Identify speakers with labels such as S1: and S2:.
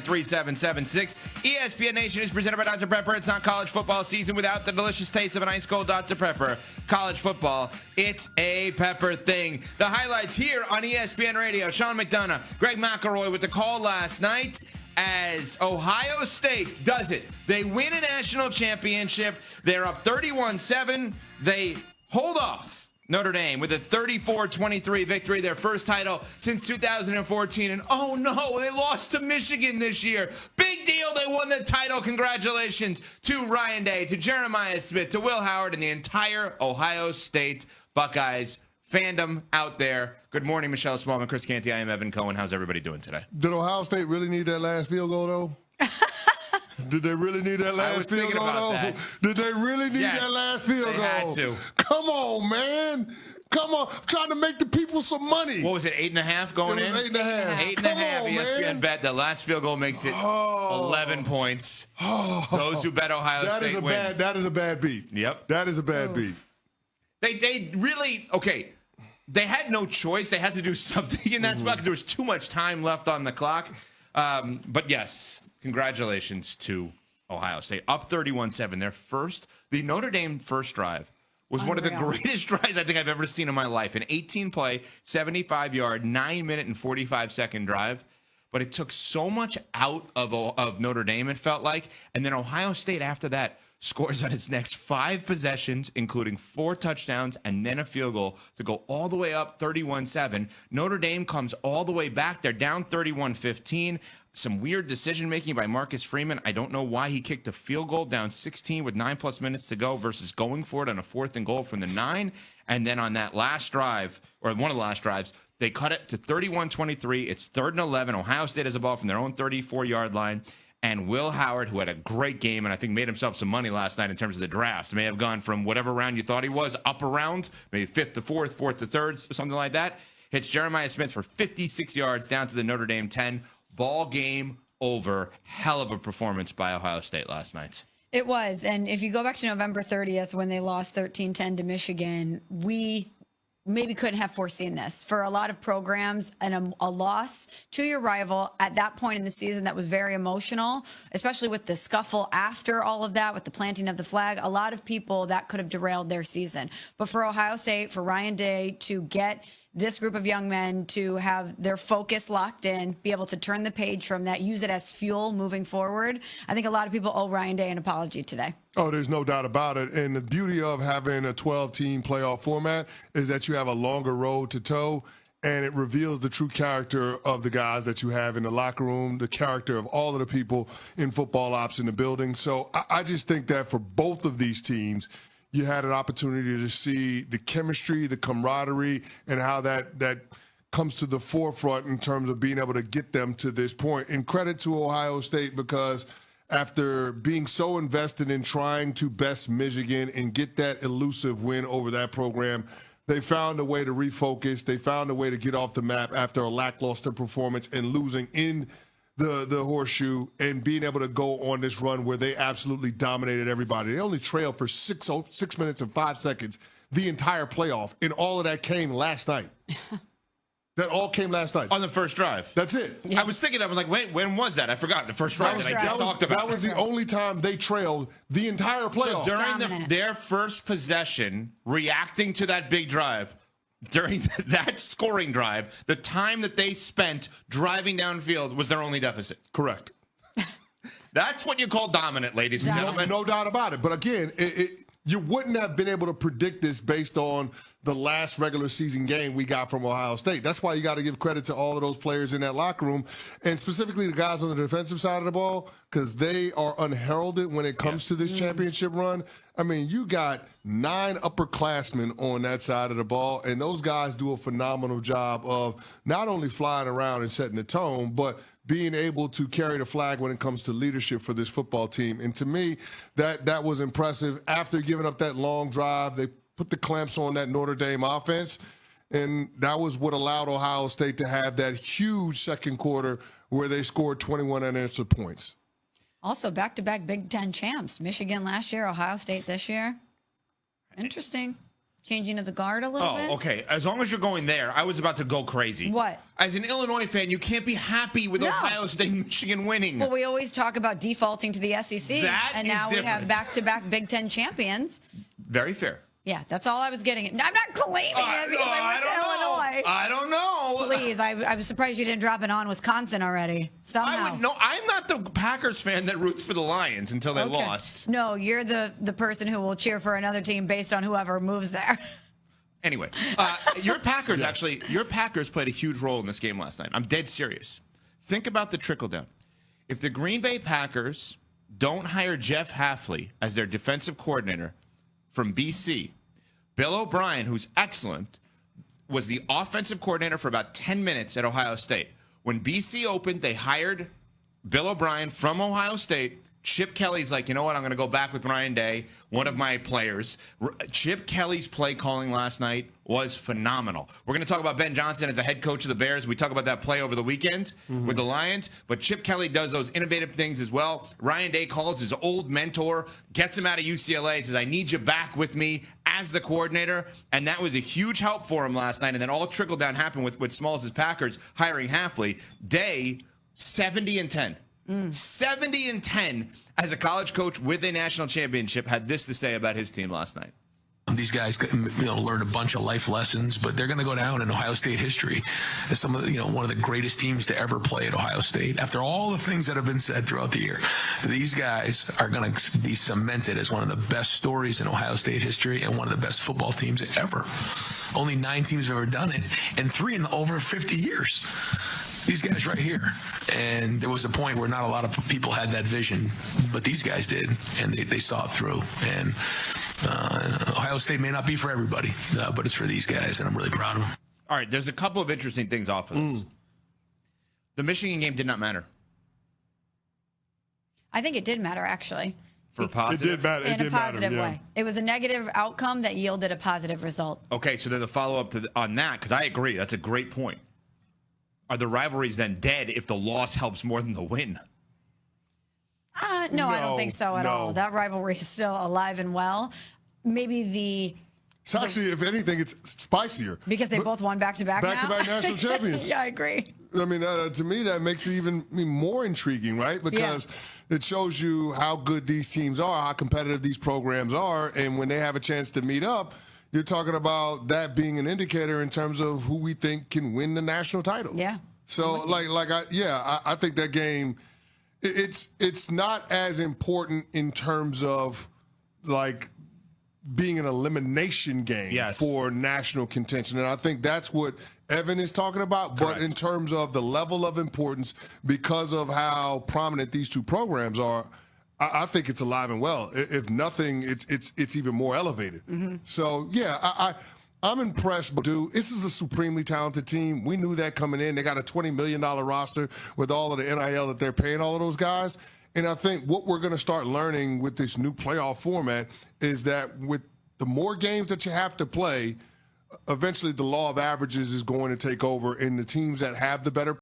S1: 888-937-3776. ESPN Nation is presented by Dr. Pepper. It's not college football season without the delicious taste of an ice cold Dr. Pepper. College football, it's a pepper thing. The highlights here on ESPN Radio. Sean McDonough, Greg McElroy with the call last night as Ohio State does it. They win a national championship. They're up 31-7. They hold off Notre Dame with a 34-23 victory, their first title since 2014. And oh no, they lost to Michigan this year. Big deal, they won the title. Congratulations to Ryan Day, to Jeremiah Smith, to Will Howard, and the entire Ohio State Buckeyes fandom out there. Good morning, Michelle Smallman, Chris Canty. I am Evan Cohen. How's everybody doing today?
S2: Did Ohio State really need that last field goal, though? Did they really need that last field goal, though?
S1: That.
S2: Did they really need that last field goal?
S1: They had to.
S2: Come on, man. Come on. I'm trying to make the people some money.
S1: What was it, 8.5 going in?
S2: It was 8.5.
S1: 8.5. ESPN bet the last field goal makes it 11 points. Those who bet Ohio State win.
S2: That is a bad beat.
S1: Yep.
S2: That is a bad beat.
S1: They really, okay, they had no choice. They had to do something in that spot because there was too much time left on the clock. But yes, congratulations to Ohio State. Up 31-7. The Notre Dame first drive was one of the greatest drives I think I've ever seen in my life. An 18-play, 75-yard, 9-minute and 45-second drive. But it took so much out of Notre Dame, it felt like. And then Ohio State, after that, scores on its next 5 possessions, including 4 touchdowns and then a field goal to go all the way up 31-7. Notre Dame comes all the way back. They're down 31-15. Some weird decision-making by Marcus Freeman. I don't know why he kicked a field goal down 16 with 9+ minutes to go versus going for it on a 4th and goal from the 9. And then on that last drive, or one of the last drives, they cut it to 31-23. It's 3rd and 11. Ohio State has a ball from their own 34-yard line. And Will Howard, who had a great game and I think made himself some money last night in terms of the draft, may have gone from whatever round you thought he was, up a round, maybe 5th to 4th, 4th to 3rd, something like that. Hits Jeremiah Smith for 56 yards down to the Notre Dame 10. Ball game over. Hell of a performance by Ohio State last night.
S3: It was. And if you go back to November 30th when they lost 13-10 to Michigan, we maybe couldn't have foreseen this. For a lot of programs, and a loss to your rival at that point in the season that was very emotional, especially with the scuffle after all of that, with the planting of the flag, a lot of people that could have derailed their season. But for Ohio State, for Ryan Day to get this group of young men to have their focus locked in, be able to turn the page from that, use it as fuel moving forward. I think a lot of people owe Ryan Day an apology today.
S2: Oh, there's no doubt about it. And the beauty of having a 12-team playoff format is that you have a longer road to toe, and it reveals the true character of the guys that you have in the locker room, the character of all of the people in football ops in the building. So I just think that for both of these teams, you had an opportunity to see the chemistry, the camaraderie, and how that comes to the forefront in terms of being able to get them to this point. And credit to Ohio State, because after being so invested in trying to best Michigan and get that elusive win over that program, they found a way to refocus. They found a way to get off the map after a lackluster performance and losing in the horseshoe, and being able to go on this run where they absolutely dominated everybody. They only trailed for 6 minutes and 5 seconds the entire playoff, and all of that came last night. That all came last night.
S1: On the first drive.
S2: That's it.
S1: Yeah. I was thinking, I was like, wait, when was that? I forgot the first drive that I just talked about.
S2: That was the only time they trailed the entire playoff.
S1: So during their first possession, reacting to that big drive, during that scoring drive, the time that they spent driving downfield was their only deficit.
S2: Correct.
S1: That's what you call dominant, ladies and gentlemen.
S2: No doubt about it. But again, you wouldn't have been able to predict this based on the last regular season game we got from Ohio State. That's why you got to give credit to all of those players in that locker room, and specifically the guys on the defensive side of the ball, because they are unheralded when it comes to this championship run. I mean, you got 9 upperclassmen on that side of the ball, and those guys do a phenomenal job of not only flying around and setting the tone, but being able to carry the flag when it comes to leadership for this football team. And to me, that was impressive. After giving up that long drive, they put the clamps on that Notre Dame offense, and that was what allowed Ohio State to have that huge second quarter where they scored 21 unanswered points.
S3: Also, back-to-back Big Ten champs. Michigan last year, Ohio State this year. Interesting. Changing of the guard a little bit?
S1: Oh, okay. As long as you're going there, I was about to go crazy.
S3: What?
S1: As an Illinois fan, you can't be happy with Ohio State and Michigan winning.
S3: Well, we always talk about defaulting to the SEC, and now we have back-to-back Big Ten champions.
S1: Very fair.
S3: Yeah, that's all I was getting. I'm not claiming it because I went to Illinois.
S1: I don't know.
S3: Please, I was surprised you didn't drop it on Wisconsin already. Somehow.
S1: I'm not the Packers fan that roots for the Lions until they lost.
S3: No, you're the person who will cheer for another team based on whoever moves there.
S1: Anyway, your Packers your Packers played a huge role in this game last night. I'm dead serious. Think about the trickle down. If the Green Bay Packers don't hire Jeff Hafley as their defensive coordinator from BC, Bill O'Brien, who's excellent, was the offensive coordinator for about 10 minutes at Ohio State. When BC opened, they hired Bill O'Brien from Ohio State. Chip Kelly's like, you know what? I'm going to go back with Ryan Day, one of my players. Chip Kelly's play calling last night was phenomenal. We're going to talk about Ben Johnson as the head coach of the Bears. We talk about that play over the weekend with the Lions. But Chip Kelly does those innovative things as well. Ryan Day calls his old mentor, gets him out of UCLA, says, I need you back with me as the coordinator. And that was a huge help for him last night. And then all trickle down happened with Smalls' Packers hiring Hafley. Day, 70-10. 70-10 as a college coach with a national championship, had this to say about his team last night.
S4: These guys, learn a bunch of life lessons, but they're going to go down in Ohio State history as some of the, one of the greatest teams to ever play at Ohio State. After all the things that have been said throughout the year, these guys are going to be cemented as one of the best stories in Ohio State history and one of the best football teams ever. Only 9 teams have ever done it, and 3 in over 50 years. These guys right here. And there was a point where not a lot of people had that vision, but these guys did, and they saw it through. And Ohio State may not be for everybody, but it's for these guys, and I'm really proud of them.
S1: All right, there's a couple of interesting things off of this. The Michigan game did not matter.
S3: I think it did matter, actually.
S1: For positive?
S2: It did matter.
S3: In a positive way. It was a negative outcome that yielded a positive result.
S1: Okay, so then the follow-up on that, because I agree, that's a great point. Are the rivalries then dead if the loss helps more than the win?
S3: No, I don't think so at all. That rivalry is still alive and well. Maybe
S2: It's actually, if anything, it's spicier.
S3: because they both won back-to-back now?
S2: Back-to-back national champions.
S3: Yeah, I agree.
S2: I mean, to me, that makes it even more intriguing, right? Because it shows you how good these teams are, how competitive these programs are, and when they have a chance to meet up, you're talking about that being an indicator in terms of who we think can win the national title.
S3: Yeah.
S2: So, I think that game, it's not as important in terms of like being an elimination game for national contention, and I think that's what Evan is talking about.
S1: Correct.
S2: But in terms of the level of importance, because of how prominent these two programs are, I think it's alive and well. If nothing, it's even more elevated. So I'm impressed. But dude, this is a supremely talented team. We knew that coming in. They got a $20 million roster with all of the NIL that they're paying all of those guys. And I think what we're going to start learning with this new playoff format is that with the more games that you have to play, eventually the law of averages is going to take over, and the teams that have the better